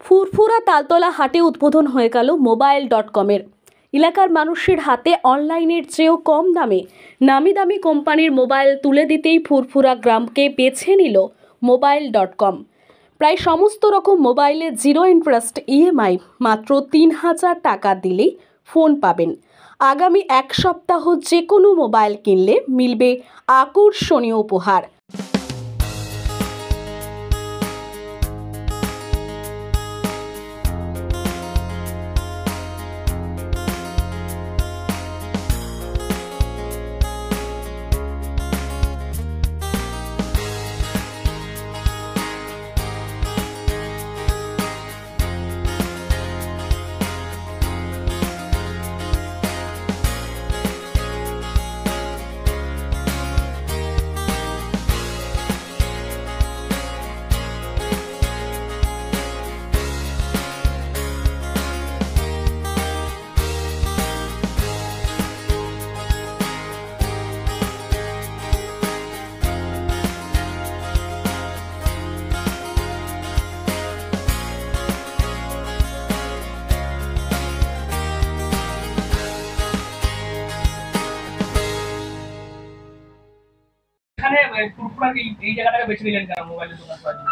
ফুরফুরা তালতলা হাটে উদ্বোধন হয়ে গেল মোবাইল.com-এর। এলাকার মানুষের হাতে অনলাইনের চেয়েও কম দামে নামি দামি কোম্পানির মোবাইল তুলে দিতেই ফুরফুরা গ্রামকে বেছে নিল মোবাইল.com। প্রায় সমস্ত রকম মোবাইলে জিরো ইন্টারেস্ট ইএমআই মাত্র ৩,০০০ টাকা দিলেই ফোন পাবেন। আগামী এক সপ্তাহ যে কোনো মোবাইল কিনলে মিলবে আকর্ষণীয় উপহার।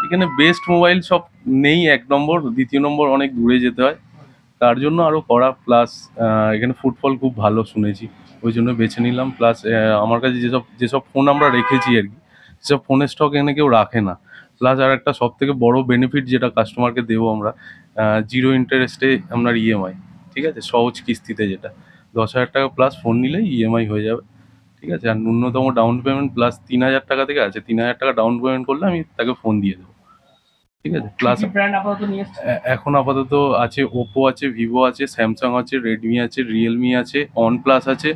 এখানে বেস্ট মোবাইল শপ নেই, এক নম্বর। দ্বিতীয় নম্বর, অনেক দূরে যেতে হয়, তার জন্য আরও করা। প্লাস এখানে ফুটফল খুব ভালো শুনেছি, ওই জন্য বেছে নিলাম। প্লাস আমার কাছে যেসব ফোন আমরা রেখেছি আর কি, সেসব ফোনের স্টক এখানে কেউ রাখে না। প্লাস আর একটা সব থেকে বড় বেনিফিট যেটা কাস্টমারকে দেবো আমরা, জিরো ইন্টারেস্টে আপনার ইএমআই, ঠিক আছে, সহজ কিস্তিতে, যেটা 10,000 টাকা প্লাস ফোন নিলেই ইএমআই হয়ে যাবে, ঠিক আছে। আর ন্যূনতম ডাউন পেমেন্ট প্লাস 3,000 টাকা থেকে আছে, 3,000 টাকা ডাউন পেমেন্ট করলে আমি তাকে ফোন দিয়ে দেবো, ঠিক আছে। প্লাস এখন আপাতত আছে ওপো আছে, ভিভো আছে, স্যামসাং আছে, রেডমি আছে, রিয়েলমি আছে, OnePlus আছে,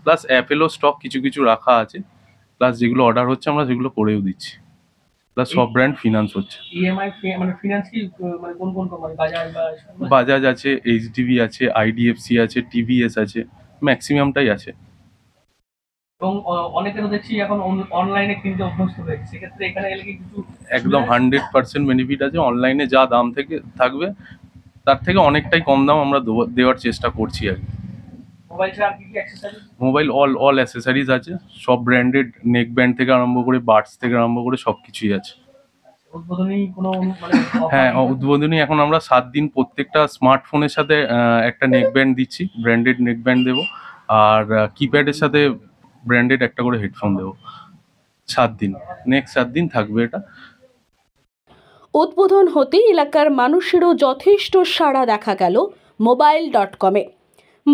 প্লাস অ্যাপেলও স্টক কিছু কিছু রাখা আছে। প্লাস যেগুলো অর্ডার হচ্ছে আমরা সেগুলো করেও দিচ্ছি। প্লাস সব ব্র্যান্ড ফিনান্স হচ্ছে। বাজাজ আছে, এইচডিবি আছে, আইডিএফসি আছে, টিভিএস আছে, ম্যাক্সিমামটাই আছে। এবং অনেকে তো দেখছি এখন অনলাইনে কিনতে অভ্যস্ত হয়েছে, সেক্ষেত্রে এখানে এলে কি কিছু একদম 100% বেনিফিট আছে। অনলাইনে যা দাম থেকে থাকবে তার থেকে অনেকটাই কম দাম আমরা দেওয়ার চেষ্টা করছি আর কি। মোবাইল ছাড়া কি কি অ্যাকসেসরিজ? মোবাইল অল অ্যাসেসরিজ আছে, সব ব্র্যান্ডেড, নেক ব্যান্ড থেকে আরম্ভ করে বাডস থেকে আরম্ভ করে সব কিছুই আছে। উদ্বোধনী কোনো হ্যাঁ, উদ্বোধনী এখন আমরা 7 দিন প্রত্যেকটা স্মার্টফোনের সাথে একটা নেক ব্যান্ড দিচ্ছি, ব্র্যান্ডেড নেক ব্যান্ড দেবো। আর কিপ্যাডের সাথে ব্র্যান্ডেড একটা করে হেডফোন দেবো 7 দিন। নেক্সট 7 দিন থাকবে এটা। উদ্বোধন হতেই এলাকার মানুষেরও যথেষ্ট সাড়া দেখা গেল মোবাইল.com-এ।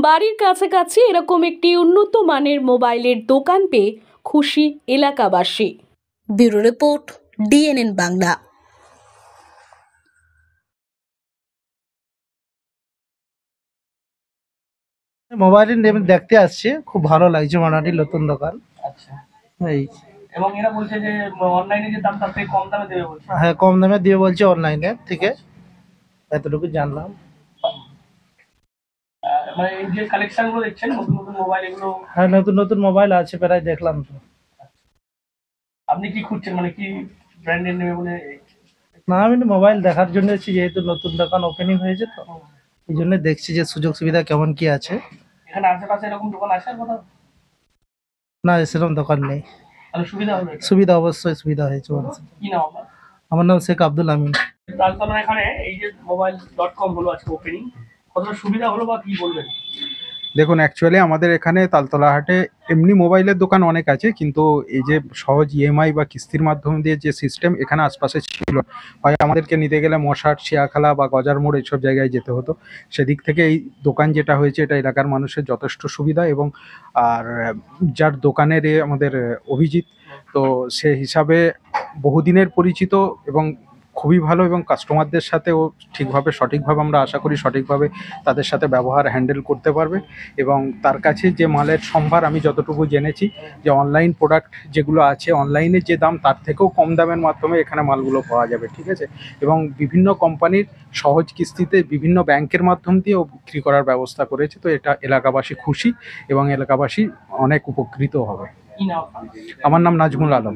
বাড়ির কাছাকাছি এরকম একটি উন্নত মানের মোবাইলের দোকান পেয়ে খুশি এলাকাবাসী। Bureau report, DNN Bangla. মোবাইলের নেম দেখতে আসছে, খুব ভালো লাগছে, মোটামুটি নতুন দোকান। আচ্ছা, এই এবং এরা বলছে যে অনলাইনে যে দাম তার থেকে কম দামে দেবে বলছে। হ্যাঁ, কম দামে দিয়ে বলছে অনলাইনে থেকে, এতটুকু জানলাম। মানে এই যে কালেকশন গুলো দেখছেন, নতুন নতুন মোবাইল, এগুলো হ্যাঁ, নতুন নতুন মোবাইল আছে, প্রায় দেখলাম তো। আপনি কি খুঁজছেন, মানে কি ব্র্যান্ডের নেবে বলে? না, আমি মোবাইল দেখার জন্য এসেছি, যেহেতু নতুন দোকান ওপেনিং হয়েছে তো এই জন্য দেখছি যে সুযোগ সুবিধা কেমন কি আছে। এখানে আশেপাশে এরকম দোকান আছে কোথাও? না, সেরকম দোকান নেই। তাহলে সুবিধা হবে? সুবিধা অবশ্যই সুবিধা হয়েছে। কি নাম আপনার? আমার নাম শেখ আব্দুল আমিন। তালতলা এখানে এই যে মোবাইল.com হলো আজকে ওপেনিং, কতটা সুবিধা হলো বা কি বলবেন? দেখুন, অ্যাকচুয়ালি আমাদের এখানে তালতলা হাটে এমনি মোবাইলের দোকান অনেক আছে, কিন্তু এই যে সহজ ইএমআই বা কিস্তির মাধ্যম দিয়ে যে সিস্টেম এখানে আশপাশে ছিল, হয় আমাদেরকে নিতে গেলে মশাট, শিয়াখালা বা গজার মোড় এইসব জায়গায় যেতে হতো। সেদিক থেকে এই দোকান যেটা হয়েছে, এটা এলাকার মানুষের যথেষ্ট সুবিধা। এবং আর যার দোকানের আমাদের অভিজিৎ, তো সে হিসাবে বহুদিনের পরিচিত এবং খুবই ভালো, এবং কাস্টমারদের সাথেও ঠিকভাবে সঠিকভাবে আমরা আশা করি সঠিকভাবে তাদের সাথে ব্যবহার হ্যান্ডেল করতে পারবে। এবং তার কাছে যে মালের সম্ভার, আমি যতটুকু জেনেছি যে অনলাইন প্রোডাক্ট যেগুলো আছে, অনলাইনে যে দাম তার থেকেও কম দামের মাধ্যমে এখানে মালগুলো পাওয়া যাবে, ঠিক আছে। এবং বিভিন্ন কোম্পানির সহজ কিস্তিতে বিভিন্ন ব্যাংকের মাধ্যম দিয়েও বিক্রি করার ব্যবস্থা করেছে। তো এটা এলাকাবাসী খুশি এবং এলাকাবাসী অনেক উপকৃত হবে। কি নাম? আমার নাম নাজমুল আলম।